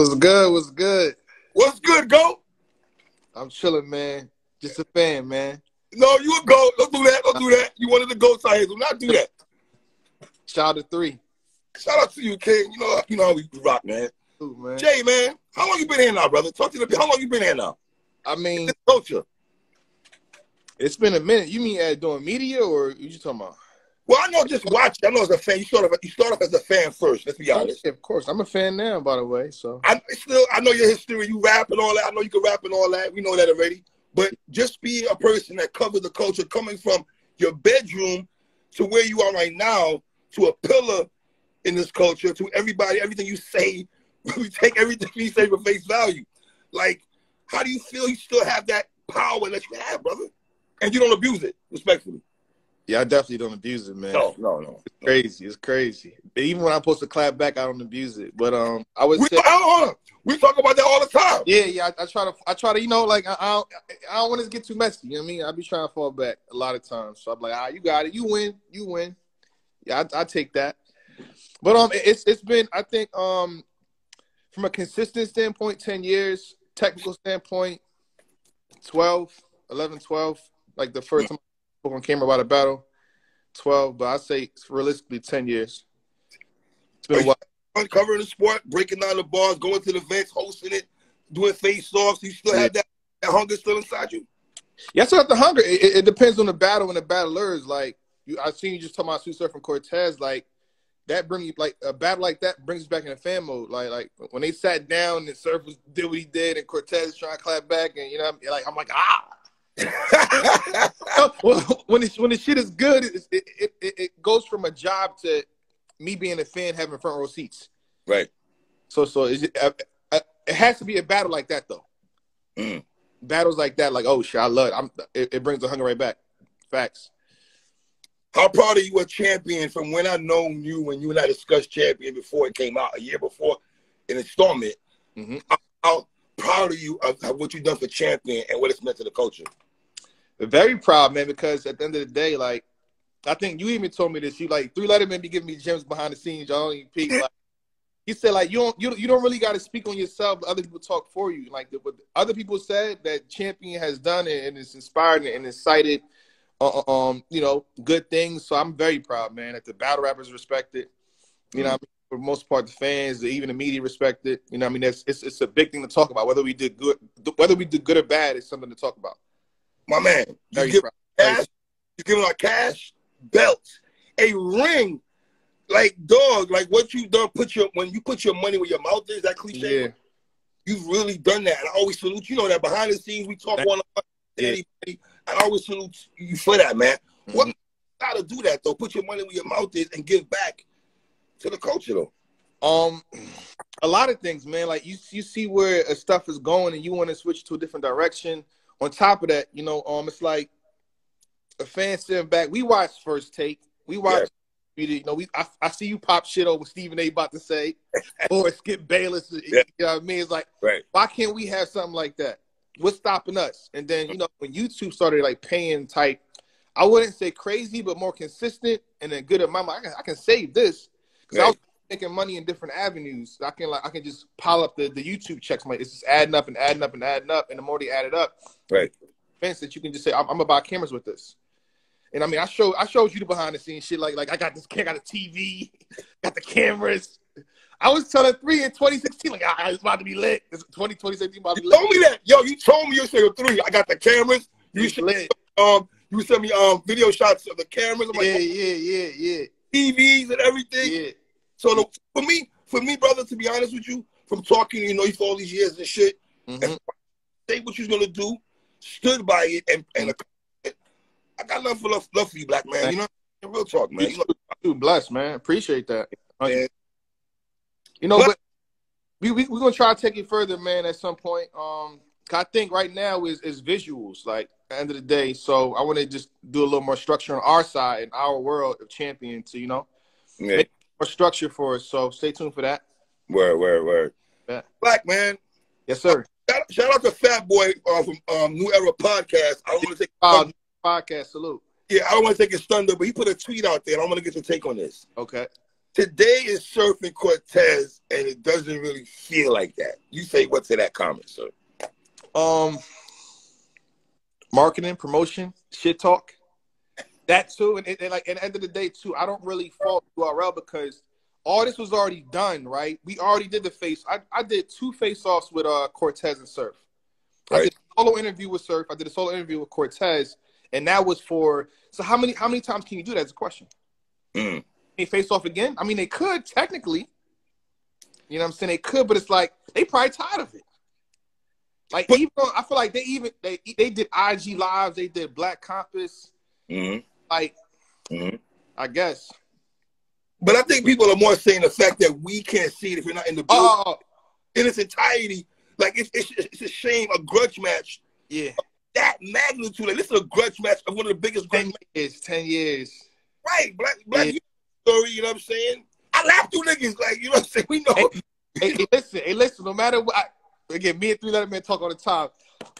What's good? What's good? What's good, Go? I'm chilling, man. Just a fan, man. No, you a Go. Don't do that. Don't do that. You wanted to go side. Do not do that. Shout out to 3. Shout out to you, King. You know how we rock, man. Ooh, man. Jay, man, how long you been here now, brother? Talk to the people. How long you been here now? I mean, This culture. it's been a minute. You mean doing media, or you just talking about? Well, I know just watch. I know as a fan, you start off as a fan first. Let's be honest. Yeah, of course, I'm a fan now, by the way. So I know your history. You rap and all that. I know you can rap and all that. We know that already. But just be a person that covers the culture, coming from your bedroom to where you are right now, to a pillar in this culture, to everybody, everything you say, we take everything you say for face value. Like, how do you feel you still have that power that you have, brother? And you don't abuse it, respectfully. yeah, I definitely don't abuse it, man. No. It's crazy. It's crazy. Even when I'm supposed to clap back, I don't abuse it. But I would say we talk about that all the time. Yeah. I try to, like I don't want to get too messy. You know what I mean? I be trying to fall back a lot of times. So I'm like, you got it. You win. Yeah, I take that. But it's been, I think, from a consistent standpoint, 10 years. Technical standpoint, 12. Like the first time I spoke on camera about a battle, 12. But I say realistically 10 years. It's been a while. Uncovering the sport, breaking down the bars, going to the events, hosting it, doing face-offs. You still have that hunger still inside you? Yeah, I still have the hunger. It depends on the battle and the battlers. Like, I seen you just talking about Sürf and Cortez. Like, that brings you, like, a battle like that brings you back in the fan mode. Like when they sat down and Sürf did what he did and Cortez trying to clap back, and, you know, I'm like, when the shit is good, it goes from a job to me being a fan having front row seats. Right. So it has to be a battle like that, though. Mm. Battles like that, like, oh shit, I love it. It brings the hunger right back. Facts. How proud are you a champion from when I known you, when you and I discussed champion before it came out, a year before in installment? Mm-hmm. How proud are you of what you've done for champion and what it's meant to the culture? Very proud, man, because at the end of the day, like, I think you even told me this. You like 3 Letterman be giving me gems behind the scenes. Y'all don't even peep. Like, he said, like, you don't really got to speak on yourself. But other people talk for you. Like what other people said that champion has done it, and it's inspired and incited, good things. So I'm very proud, man, that the battle rappers respect it. You know, what I mean? For the most part, the fans, even the media respect it. You know, what I mean, it's a big thing to talk about. Whether we did good or bad, is something to talk about. My man, you giving our cash, belts, a ring, like, dog, like what you done. When you put your money where your mouth is, that cliche. Yeah. You've really done that, and I always salute you. Know that behind the scenes we talk one on anybody. I always salute you for that, man. Mm-hmm. What got to do that though? Put your money where your mouth is and give back to the culture though. A lot of things, man. Like you see where stuff is going, and you want to switch to a different direction. On top of that, it's like a fan sitting back. We watch First Take. We watch. Yeah. I see you pop shit over Stephen A. about to say, or Skip Bayless. Yeah. You know what I mean? It's like, Why can't we have something like that? What's stopping us? And then, when YouTube started like paying type, I wouldn't say crazy, but more consistent and then good amount. I can save this because I was making money in different avenues. I can just pile up the YouTube checks. Like, it's just adding up and adding up and adding up, and the more they add it up, fence that you can just say, I'm gonna buy cameras with this. And I mean, I showed you the behind the scenes shit. Like I got this, got a TV, got the cameras. I was telling 3 in 2016, like, it's about to be lit. It's 2017 about to be lit. You told me that. Yo, you told me you said 3. I got the cameras. You sent me video shots of the cameras. I'm like, yeah. TVs and everything. Yeah. So for me, brother, to be honest with you, from talking, you for all these years and shit, and say what you're gonna do, stood by it, and I got love for you, Black man. You know, real talk, man. You blessed, man. Appreciate that. But we're gonna try to take it further, man, at some point. I think right now is visuals, like, at the end of the day. So I want to just do a little more structure on our side, in our world of champion, to, make more structure for us. So stay tuned for that. Word. Yeah. Black man. Yes, sir. Shout out to Fat Boy from New Era Podcast. I don't want to take podcast salute. Yeah, I don't want to take his thunder, but he put a tweet out there. I want to get your take on this. Okay. Today is Sürf and Cortez, and it doesn't really feel like that. You say what to that comment, sir? Marketing, promotion, shit talk. That too, and like at the end of the day too, I don't really fault URL because all this was already done, right? We already did the face. I did 2 face-offs with Cortez and Sürf. Right. I did a solo interview with Sürf. I did a solo interview with Cortez, and that was for. So how many times can you do that? Is a question. Can they face off again? I mean, they could technically. You know what I'm saying? They could, but it's like they probably tired of it. Like even though I feel like they did IG lives, they did Blac Compass. Like, I guess. But I think people are more saying the fact that we can't see it if you're not in the building in its entirety. Like it's a shame a grudge match. Yeah. That magnitude. Like this is a grudge match of one of the biggest grudge matches. 10 years. Right. Blac story, you know what I'm saying? I laughed through niggas, like, you know what I'm saying? We know. Hey, listen, no matter what, again, me and 3 Letter Men talk all the time.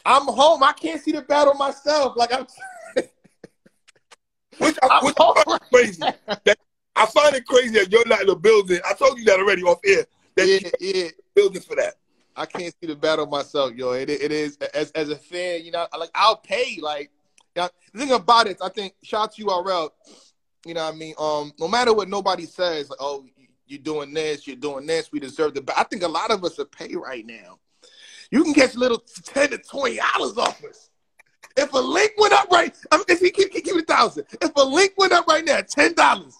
I'm home. I can't see the battle myself. Like, which I find crazy. I find it crazy that you're not in the building. I told you that already off air. That you're in the building for that. I can't see the battle myself, yo. It is, as a fan, you know, like, I'll pay. Like, you know, the thing about it, I think, shout out to URL, you know what I mean? No matter what nobody says, like, oh, you're doing this, we deserve the battle. I think a lot of us are paid right now. You can catch little $10 to $20 off us. If a link went up right, I mean, if he keep it 1,000. If a link went up right now, $10.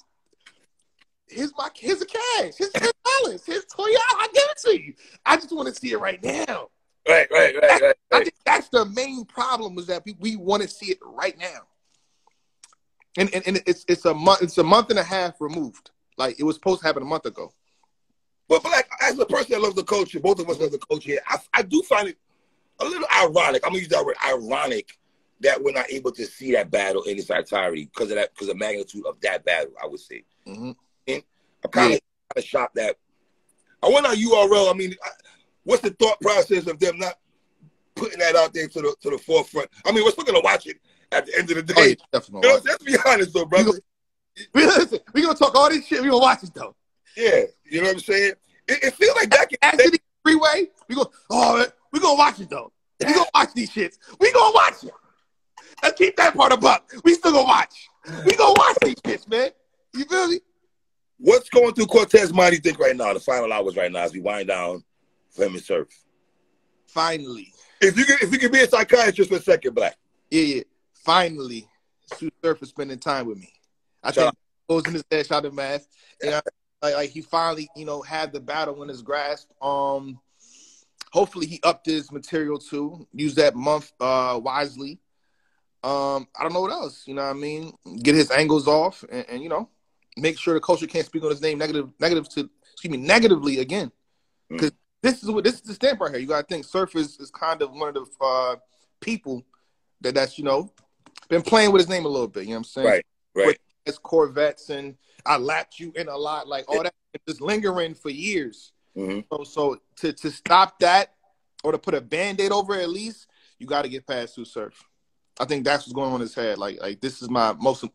Here's the cash. Here's $10. Here's $20. I give it to you. I just want to see it right now. Right. I think that's the main problem is that we want to see it right now. And it's a month and a half removed. Like it was supposed to happen a month ago. But Blac, as a person that loves the culture, both of us love the culture. I do find it a little ironic. I'm gonna use that word, ironic, that we're not able to see that battle in its entirety because of the magnitude of that battle. I would say. And I'm kind of shocked that. I went on URL. I mean, what's the thought process of them not putting that out there to the forefront? I mean, we're still gonna watch it at the end of the day. Oh, yeah, definitely. You know, let's be honest, though, brother. We're gonna talk all this shit. We're gonna watch it though. Yeah, you know what I'm saying? It feels like that. Actually, freeway. We're gonna watch it though. We're gonna watch these shits. We're gonna watch it. Let's keep that part a buck. We still gonna watch. We gonna watch these shits, man. You feel me? What's going through Cortez's mind, you think, right now, the final hours right now, as we wind down for him and Sürf? Finally. If you could be a psychiatrist for a second, Blac. Yeah. Finally, Sürf is spending time with me. I think goes in his head, shout out to Math. You know, like he finally, you know, had the battle in his grasp. Hopefully he upped his material too. Use that month wisely. I don't know what else. You know what I mean? Get his angles off and you know, make sure the culture can't speak on his name negatively again. Because this is the stamp right here. You gotta think Sürf is kind of one of the people that's, you know, been playing with his name a little bit, you know what I'm saying? Right. As Corvettes and I lapped you in a lot, like all that just lingering for years. So to stop that or to put a Band-Aid over it at least, you got to get past Sürf. I think that's what's going on in his head. Like this is my most,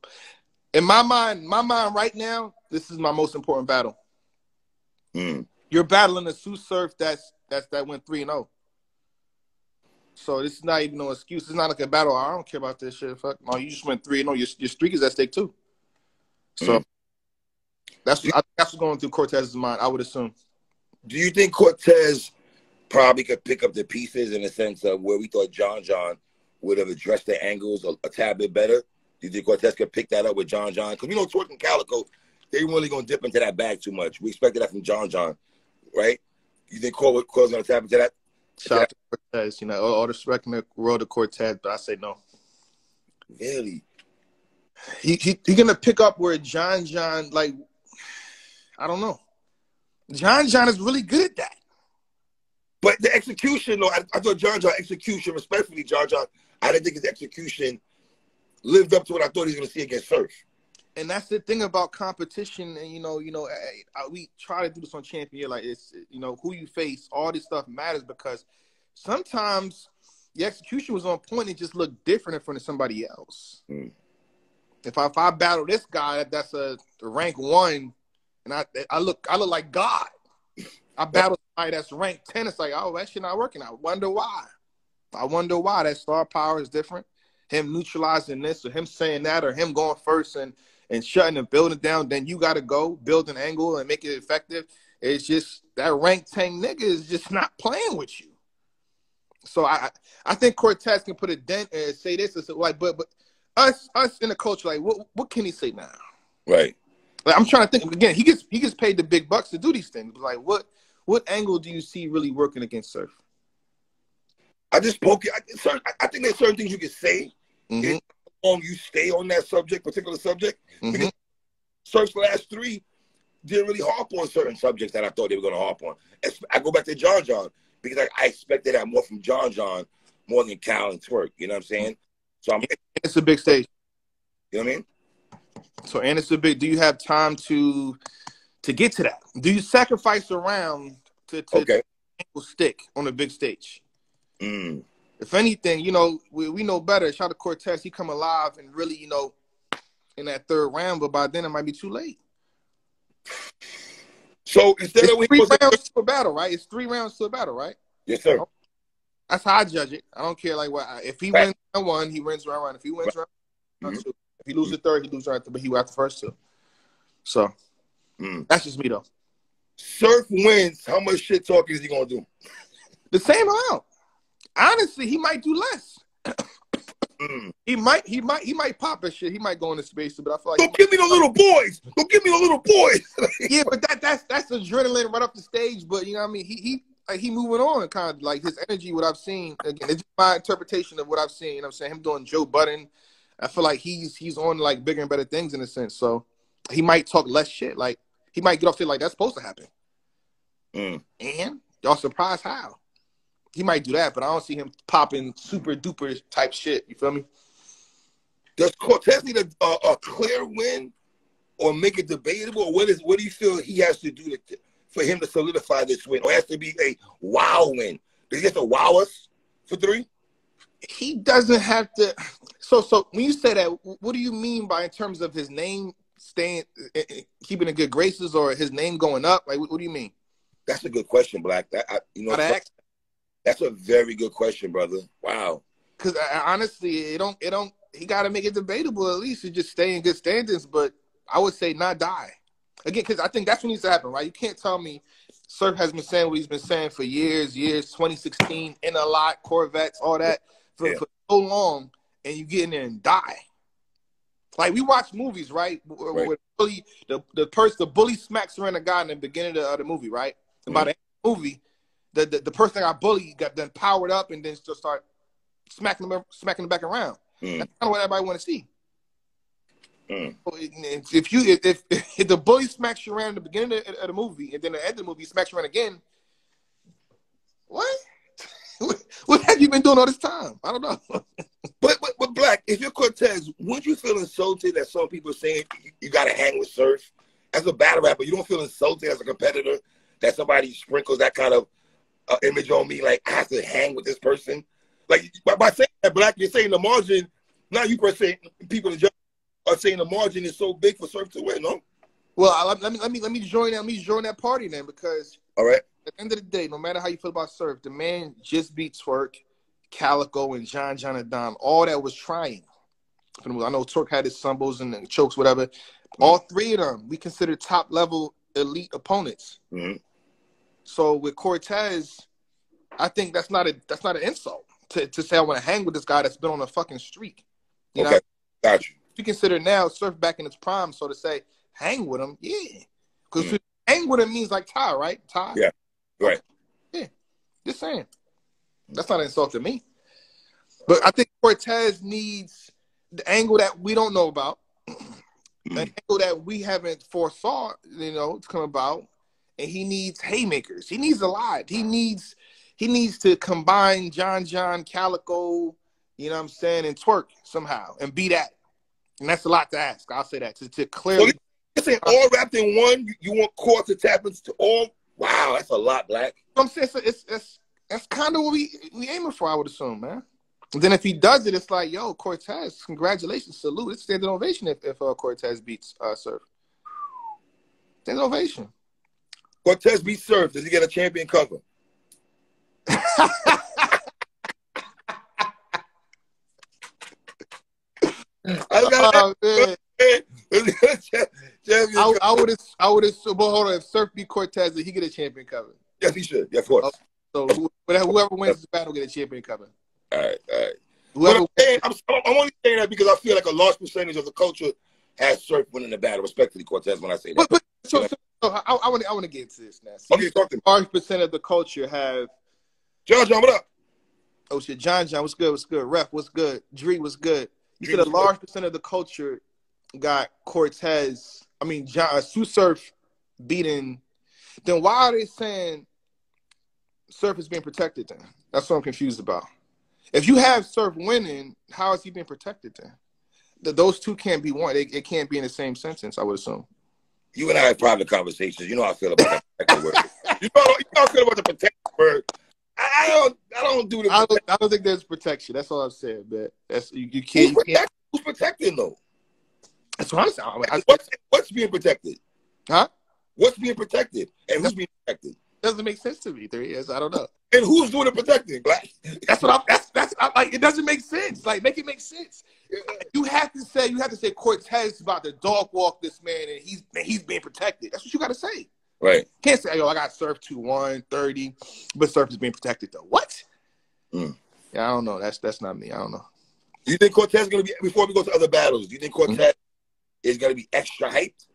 in my mind right now, this is my most important battle. You're battling a Sürf that went 3-0. So this is not even no excuse. It's not like a battle. I don't care about this shit. Fuck no, you just went 3-0. Your streak is at stake too. So that's what's going through Cortez's mind, I would assume. Do you think Cortez probably could pick up the pieces in the sense of where we thought John would have addressed the angles a tad bit better? Do you think Cortez could pick that up with John? Because we know Twerk and Calico, they really going to dip into that bag too much. We expected that from John, right? You think Cortez going to tap into that? Shout out to Cortez. You know, all the respect in the world of Cortez, but I say no. Really? He going to pick up where John, like, I don't know. John is really good at that. But the execution, though, I thought John execution, respectfully, John, I didn't think his execution lived up to what I thought he was going to see against Sürf. And that's the thing about competition. And, we try to do this on Champion Year. Like, it's, who you face, all this stuff matters because sometimes the execution was on point and just looked different in front of somebody else. If I battle this guy, that's a rank 1, and I look like God. I battle somebody that's ranked 10. It's like, oh, that shit not working. I wonder why. That star power is different. Him neutralizing this or him saying that or him going first and shutting and building down. Then you got to go build an angle and make it effective. It's just that rank 10 nigga is just not playing with you. So I think Cortez can put a dent and say this. It's like, but us in the culture, like, what can he say now? Right. Like, I'm trying to think again. He gets paid the big bucks to do these things. But like, what angle do you see really working against Sürf? I just spoke. I think there's certain things you can say. Mm-hmm. How long you stay on that particular subject. Mm-hmm. Because Sürf's last 3 didn't really harp on certain subjects that I thought they were going to harp on. I go back to John because I expected that more from John more than Cal and Twerk. You know what I'm saying? So it's a big stage. You know what I mean? So and it's a big. Do you have time to get to that? Do you sacrifice around to stick on a big stage? Mm. If anything, you know, we know better. Shout out to Cortez. He come alive and really, you know, in that 3rd round, but by then it might be too late. So instead of 3 rounds to a battle, right? It's 3 rounds to a battle, right? Yes, sir. That's how I judge it. I don't care like what. If he wins round 1, he wins round 1. If he wins round 2, if he loses the 3rd, he loses round 3. But he got the first 2. So that's just me though. Sürf wins. How much shit talking is he gonna do? The same amount. Honestly, he might do less. He might pop a shit. He might go into space, but I feel like don't give me the little boys. Don't give me the little boys. Yeah, but that's adrenaline right off the stage. But you know what I mean? He moving on, kind of like his energy. What I've seen again, it's my interpretation of what I've seen. You know what I'm saying? Him doing Joe Budden. I feel like he's on like bigger and better things in a sense. So he might talk less shit. Like he might get off there like that's supposed to happen. And y'all surprised how? He might do that, but I don't see him popping super duper type shit. You feel me? Does Cortez need a clear win or make it debatable? Or what do you feel he has to do for him to solidify this win? Or it has to be a wow win? Does he have to wow us for 3? He doesn't have to. So when you say that, what do you mean by in terms of his name keeping in good graces or his name going up? Like, what do you mean? That's a good question, Blac. That's a very good question, brother. Wow. Because honestly, it don't. He got to make it debatable at least to just stay in good standings. But I would say not die again, because I think that's what needs to happen, right? You can't tell me Sürf has been saying what he's been saying for years. 2016, in a lot, Corvettes, all that for so long, and you get in there and die. Like we watch movies, right? Where the bully smacks around a guy in the beginning of the movie, right? And by the end of the movie, the person that got bullied got then powered up and then just start smacking them back around. That's kind of what everybody want to see. If the bully smacks you around in the beginning of the movie and then at the end of the movie he smacks you around again, what? What have you been doing all this time? I don't know. But Blac, if you're Cortez, wouldn't you feel insulted that some people are saying you got to hang with Sürf? As a battle rapper, you don't feel insulted as a competitor that somebody sprinkles that kind of image on me, like I have to hang with this person? Like by saying that, Blac, you're saying the margin. Now you per se, people are saying the margin is so big for Sürf to win. No. Well, let me join that. Let me join that party then, because all right. At the end of the day, no matter how you feel about Sürf, the man just beat Twerk, Calico, and John and Don. All that was trying. I know Twerk had his stumbles and chokes, whatever. All 3 of them we consider top level elite opponents. So with Cortez, I think that's not an insult to say I want to hang with this guy that's been on a fucking streak. You know? Got you. If you consider now Sürf back in its prime, so to say, hang with him, yeah. Because hang with him means like tie, right? Tie. Yeah. Right. Yeah. Just saying. That's not an insult to me. But I think Cortez needs the angle that we don't know about, the angle that we haven't foresaw, to come about, and he needs haymakers. He needs a lot. He needs to combine John, Calico, you know what I'm saying, and Twerk somehow and be that. And that's a lot to ask. I'll say that to clearly. So you're saying all wrapped in one. You want Core to tap into all. Wow, that's a lot, Blac. I'm saying that's kind of what we aiming for, I would assume, man. And then if he does it, it's like, yo, Cortez, congratulations, salute. It's standing ovation if Cortez beats Sürf. Standing ovation. Cortez beats Sürf. Does he get a champion cover? Oh, man. I would have. But hold on, if Sürf beat Cortez, did he get a champion cover? Yes, he should. Yeah, of course. So whoever wins the battle get a champion cover. All right. I'm only saying that because I feel like a large percentage of the culture has Sürf winning the battle. Respectfully, Cortez, when I say that. So I want to get into this now. See, okay, talk to me. Large percent of the culture have. John, what up? Oh shit, John, what's good? What's good? Ref, what's good? Dree, what's good? You said a large percent of the culture got Cortez. I mean, Sürf beating. Then why are they saying Sürf is being protected? Then that's what I'm confused about. If you have Sürf winning, how is he being protected then? Those two can't be one. It can't be in the same sentence, I would assume. You and I have private conversations. You know how I feel about that protected word. You know how I feel about the protected word. I don't do the. I don't think there's protection. That's all I'm saying, man. That's you can't. Who's protecting though? That's what I'm saying. What's being protected? Huh? What's being protected and who's being protected? Doesn't make sense to me. 3 years, I don't know. And who's doing the protecting, Blac? That's what I'm like. It doesn't make sense. Like, make it make sense. You have to say Cortez is about to dog walk this man, and he's being protected. That's what you got to say. Right. Can't say, I got Sürf 2-1, 30, but Sürf is being protected though. What? Yeah, I don't know. That's not me. I don't know. Do you think Cortez is going to be, before we go to other battles, do you think Cortez is going to be extra hyped?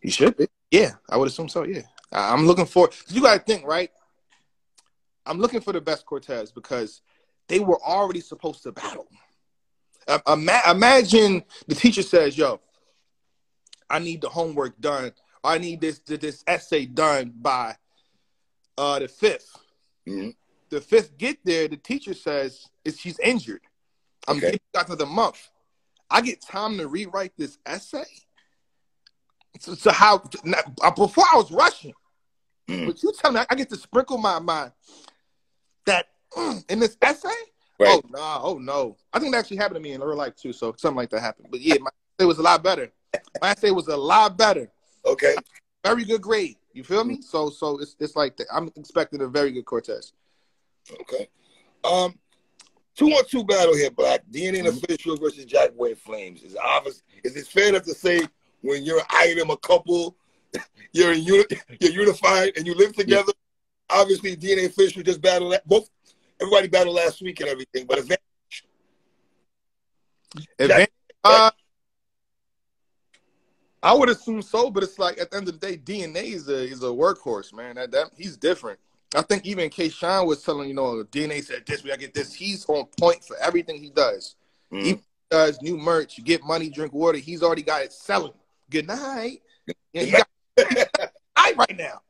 He should be. Yeah, I would assume so, yeah. I'm looking for, you got to think, right? I'm looking for the best Cortez because they were already supposed to battle. Imagine the teacher says, yo, I need the homework done. I need this essay done by the 5th. Mm-hmm. The 5th get there, the teacher says she's injured. I'm getting out to the month. I get time to rewrite this essay. So how before I was rushing, but you tell me I get to sprinkle my that in this essay? Right. Oh no. I think that actually happened to me in real life too. So something like that happened. But yeah, my essay was a lot better. My essay was a lot better. Okay. Very good grade. You feel me? So it's like that. I'm expecting a very good Cortez. Okay. 2-on-2 battle here, Blac. DNA official versus Jack Boy Flames. Is it fair enough to say when you're an item, a couple, you're unified and you live together? Yeah. Obviously, DNA official just battled everybody battled last week and everything, but I would assume so, but it's like at the end of the day, DNA is a workhorse, man. That he's different. I think even K-Shine was telling, DNA said this, we gotta get this. He's on point for everything he does. He does new merch, you get money, drink water. He's already got it selling. Good night. Yeah, he got right now.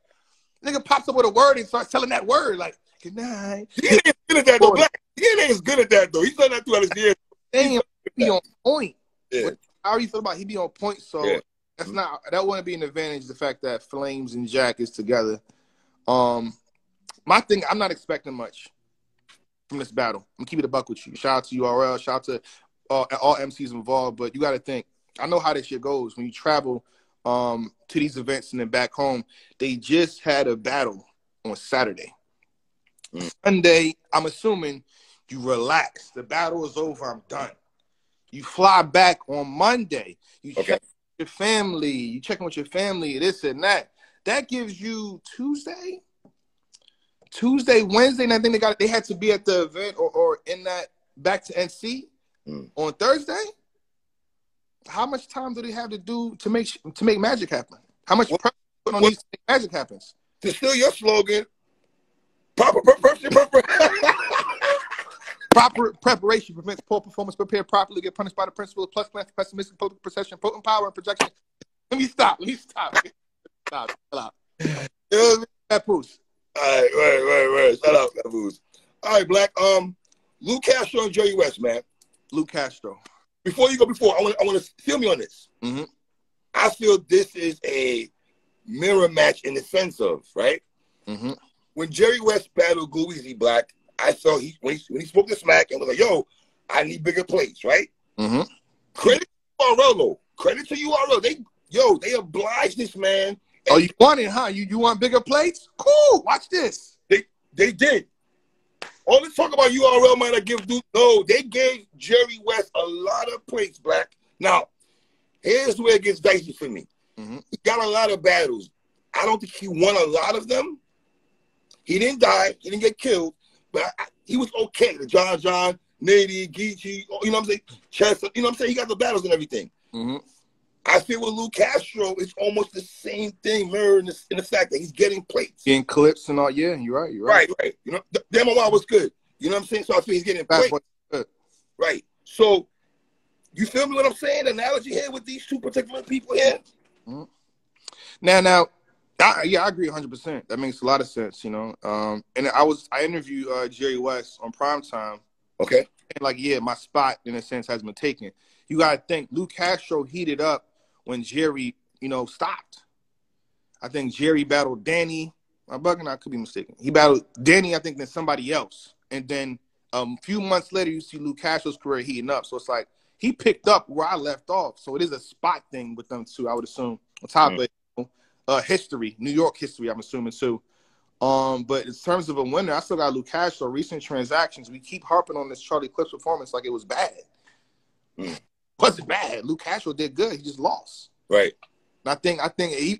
Nigga pops up with a word and starts telling that word like, good night. DNA is good at that though, Blac. DNA is good at that though. He's done that throughout his years. He be on point. Yeah. I already thought about he be on point, so that wouldn't be an advantage, the fact that Flames and Jack is together. My thing, I'm not expecting much from this battle. I'm keeping it a buck with you. Shout out to URL. Shout out to all MCs involved. But you got to think, I know how this shit goes. When you travel to these events and then back home, they just had a battle on Saturday. Sunday, I'm assuming you relax. The battle is over. I'm done. You fly back on Monday. You check with your family. You checking with your family, this and that. That gives you Tuesday, Wednesday, and I think they had to be at the event or in that back to NC on Thursday. How much time do they have to do to make magic happen? How much pressure put on these to make magic happens? To steal your slogan, proper preparation prevents poor performance. Prepare properly, get punished by the principle of plus pessimistic perception, potent power, and projection. Let me stop. Stop. Chill out. Papoose. All right. Shut up, Papoose. All right, Blac. Luke Castro and Jerry West, man. Luke Castro. Before I want to feel me on this. Mm-hmm. I feel this is a mirror match in the sense of, right? Mm-hmm. When Jerry West battled Go Easy Blac, I felt when he spoke the smack and was like, yo, I need bigger plates, right? Mm-hmm. Credit to URL, though. Credit to URL. yo, they obliged this man. Oh, you want it, huh? You want bigger plates? Cool. Watch this. They did. All this talk about URL might have give Duke. No, they gave Jerry West a lot of plates, Black. Now, here's where it gets dicey for me. He got a lot of battles. I don't think he won a lot of them. He didn't die. He didn't get killed. But he was okay. The John, Nady, Geechee, you know what I'm saying? Chester, you know what I'm saying? He got the battles and everything. I feel with Lou Castro, it's almost the same thing, mirror in the fact that he's getting plates. Getting clips and all. Yeah, you're right. Right. You know, Damn was good. You know what I'm saying? So I feel he's getting plates. Right. So, you feel me what I'm saying? The analogy here with these two particular people here? Now, I agree 100%. That makes a lot of sense, you know. And I interviewed Jerry West on Primetime. Okay. And my spot in a sense has been taken. You gotta think Lou Castro heated up when Jerry, stopped. I think Jerry battled Danny. I'm bugging. I could be mistaken. He battled Danny, I think, then somebody else, and then a few months later, you see Lou Castro's career heating up. So it's like he picked up where I left off. So it is a spot thing with them too. I would assume on top of history, New York history. I'm assuming too. But in terms of a winner, I still got Lou Castro. Recent transactions, we keep harping on this Charlie Clips performance like it was bad. Wasn't bad. Lou Castro did good. He just lost. Right. And I think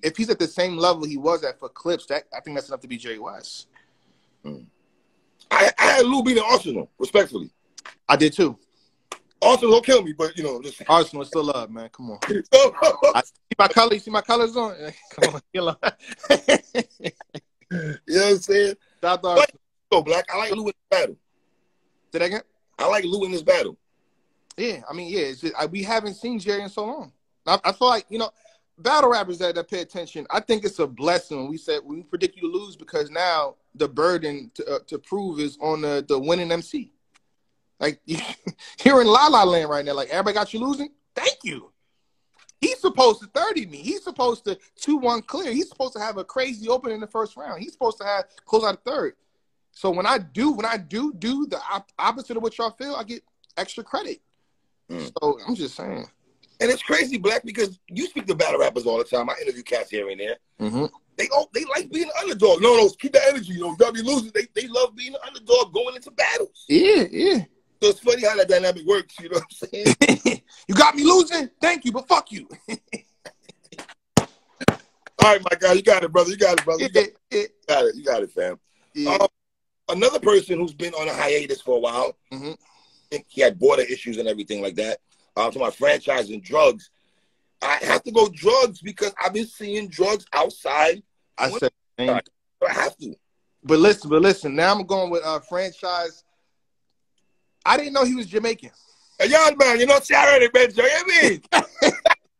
if he's at the same level he was at for Clips, I think that's enough to be Jerry West. I had Lou beating Arsenal, respectfully. I did too. Arsenal will kill me, but listen. Arsenal is still up, man. Come on. I see my color. You see my colors on? Come on. You know what I'm saying? Black. I like Lou in this battle. Say that again? I like Lou in this battle. Yeah, I mean, it's just, we haven't seen Jerry in so long. I feel like, battle rappers that pay attention, I think it's a blessing when we predict you to lose, because now the burden to prove is on the winning MC. Like, you're in La La Land right now. Like, everybody got you losing? Thank you. He's supposed to 30 me. He's supposed to 2-1 clear. He's supposed to have a crazy opening in the first round. He's supposed to close out a third. So when I do the opposite of what y'all feel, I get extra credit. So I'm just saying. And it's crazy, Black, because you speak to battle rappers all the time. I interview cats here and there. They like being an underdog. No, keep that energy. Don't be losing. They love being an underdog going into battles. Yeah. So it's funny how that dynamic works. You know what I'm saying? You got me losing? Thank you, but fuck you. All right, my guy. You got it, brother. You got it. You got it, fam. Yeah. Another person who's been on a hiatus for a while. I think he had border issues and everything like that. To my franchise and drugs. I have to go drugs because I've been seeing drugs outside. I said, I have to. But listen. Now I'm going with franchise. I didn't know he was Jamaican. Hey, young man, you know what I already, man. You mean?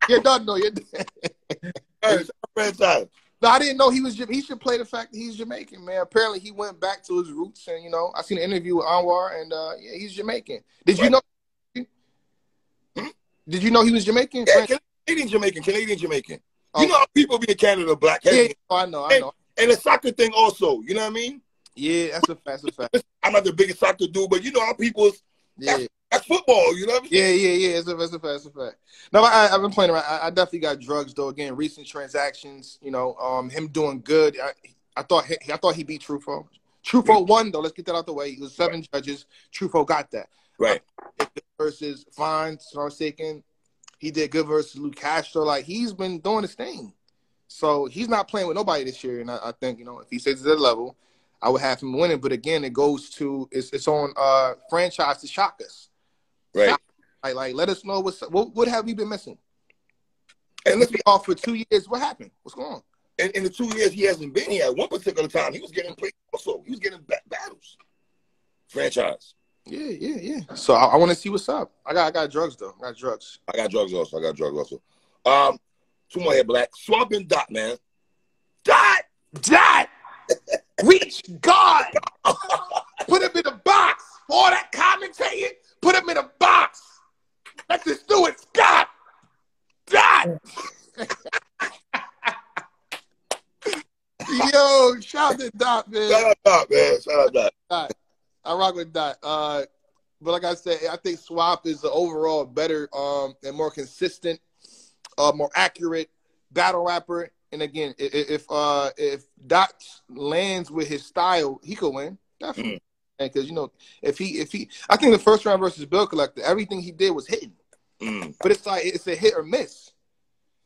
You're done, though. You're done. Franchise. No, I didn't know he was. He should play the fact that he's Jamaican, man. Apparently, he went back to his roots, and I seen an interview with Anwar, and he's Jamaican. Did you know? Did you know he was Jamaican? Yeah, Canadian Jamaican. Oh. You know how people be in Canada, Black. Yeah, I know. And the soccer thing also. You know what I mean? Yeah, that's a fact. I'm not the biggest soccer dude, but you know how people's. Yeah. That's football, you know what I mean? Yeah. It's a fact. No, I've been playing around. I definitely got drugs though. Again, recent transactions. Him doing good. I thought he beat Truffaut. Truffaut won though. Let's get that out the way. It was 7 judges. Truffaut got that. Right. Versus Fine, Sarsaken. He did good versus Lou Castro. Like, he's been doing his thing. So he's not playing with nobody this year. And I think, if he stays at that level, I would have him winning. But again, it goes to it's on franchise to shock us. Right. Like let us know what have we been missing? And let's be off for 2 years. What happened? What's going on? And in the 2 years he hasn't been here, at one particular time, he was getting played also. He was getting battles. Franchise. Yeah. So I want to see what's up. I got drugs though. I got drugs also. 2 more here, Black. Swamp and Dot, man. Dot. Reach God. Put him in a box. All that commentating. Put him in a box. Let's just do it, Scott. Dot. Yo, shout out to Dot, man. Shout out Dot, man. Shout out Dot. I rock with Dot. But like I said, I think Swap is the overall better and more consistent, more accurate battle rapper. And again, if Dot lands with his style, he could win definitely. Because if he, I think the first round versus Bill Collector, everything he did was hitting. But it's like it's a hit or miss.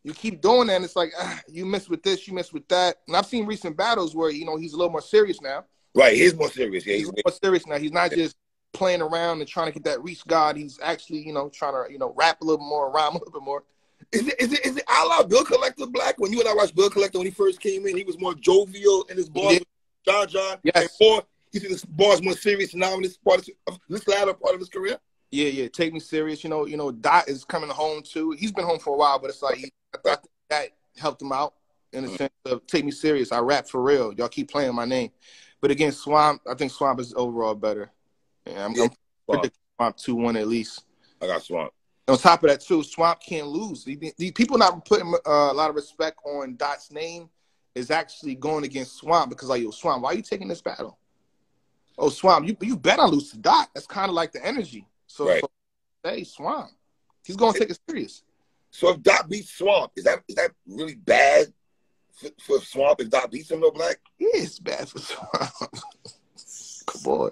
You keep doing that, and it's like you miss with this, you miss with that. And I've seen recent battles where he's a little more serious now. Right, he's more serious. Yeah, he's more serious now. He's not just playing around and trying to get that reach God. He's actually trying to rap a little more, rhyme a little bit more. Is it a la Bill Collector Black? When you and I watched Bill Collector when he first came in, he was more jovial in his bars with John. Yes. And he's in his bars more serious now in this latter part of his career. Yeah. Take me serious. Dot is coming home too. He's been home for a while, but it's like I think that helped him out in the sense of take me serious. I rap for real. Y'all keep playing my name. But again, Swamp, I think Swamp is overall better. Yeah, I'm predicting Swamp 2-1 at least. I got Swamp. On top of that, too, Swamp can't lose. The people not putting a lot of respect on Dot's name is actually going against Swamp because, like, yo, Swamp, why are you taking this battle? Oh, Swamp, you better lose to Dot. That's kind of like the energy. So, hey, Swamp, he's going to take it serious. So if Dot beats Swamp, is that really bad for Swamp if Dot beats him, though, Black? Yeah, it's bad for Swamp. Come on.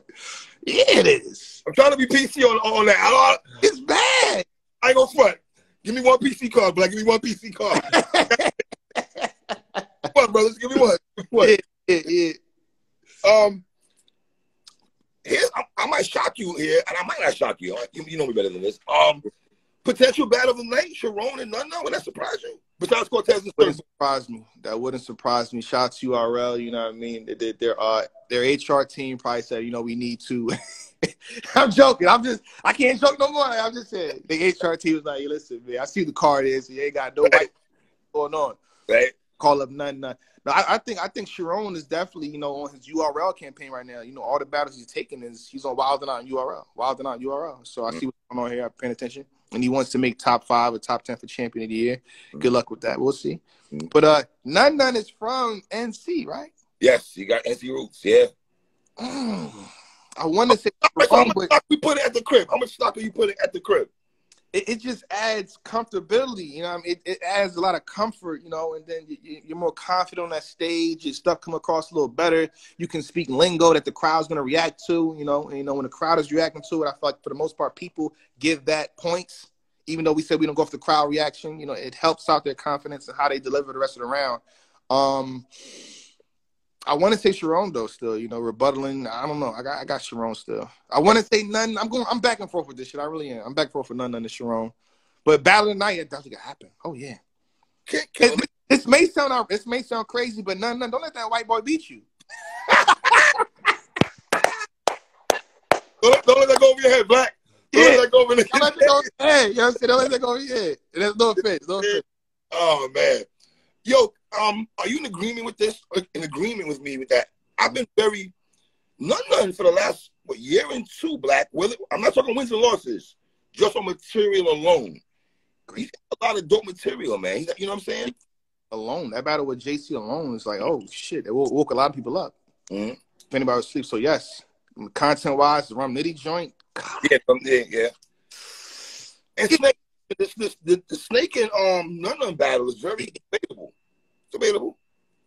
Yeah, it is. I'm trying to be PC on that. It's bad. I ain't gonna front. Give me one PC card, Black. Give me one PC card. Come on, brothers. Give me one. Yeah. I might shock you here, and I might not shock you. You know me better than this. Potential battle of the night, Sharon and none. Would that surprise you? Besides Cortez and Sürf. Wouldn't surprise me. That wouldn't surprise me. Shout out to URL. You know what I mean? Their HR team probably said, we need to. I'm joking. I can't joke no more. I'm just saying. The HR team was like, hey, listen, man, I see the card is. You ain't got no white going on. Right. Call up none. No, I think Sharon is definitely, on his URL campaign right now. All the battles he's taking he's on Wildin' Out URL. So I see what's going on here. I'm paying attention. And he wants to make top 5 or top 10 for champion of the year. Good luck with that. We'll see. But None is from NC, right? Yes, he got NC roots. Yeah. I want to say how much stock we put it at the crib? How much stock are you putting at the crib? It just adds comfortability, it adds a lot of comfort, and then you're more confident on that stage. Your stuff come across a little better. You can speak lingo that the crowd's going to react to, and when the crowd is reacting to it, I feel like for the most part, people give that points, even though we said we don't go off the crowd reaction, it helps out their confidence and how they deliver the rest of the round. I want to say Sharon though, still, rebuttaling. I don't know. I got Sharon still. I want to say none. I'm back and forth with this shit. I really am. I'm back and forth for none to Sharon. But battle of the night, it definitely gonna happen. Oh yeah. This may sound crazy, but none. Don't let that white boy beat you. Don't let that go over your head, Black. Don't let that go over your head. Don't let that go over your head. You know what I'm saying? Don't let that go over your head. There's no offense. No offense. Oh man. Yo, are you in agreement with this? In agreement with me with that? I've been very none for the last year and two, Black. I'm not talking wins and losses, just on material alone. He's got a lot of dope material, man. You know what I'm saying? Alone, that battle with JC alone is like, oh shit, it woke a lot of people up. If anybody was asleep, so yes, content wise, the Rum Nitty joint. God. Yeah. And Snake, the Snake and none battle is very debatable. It's debatable.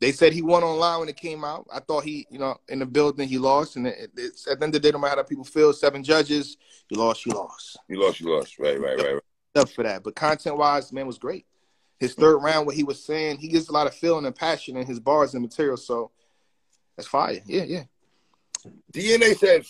They said he won online when it came out. I thought he, in the building he lost, and it's at the end of the day, no matter how people feel, 7 judges, you lost. You lost. Right. Up for that, but content wise, man, was great. His third round, what he was saying, he gives a lot of feeling and passion in his bars and material, so that's fire. Yeah. DNA said,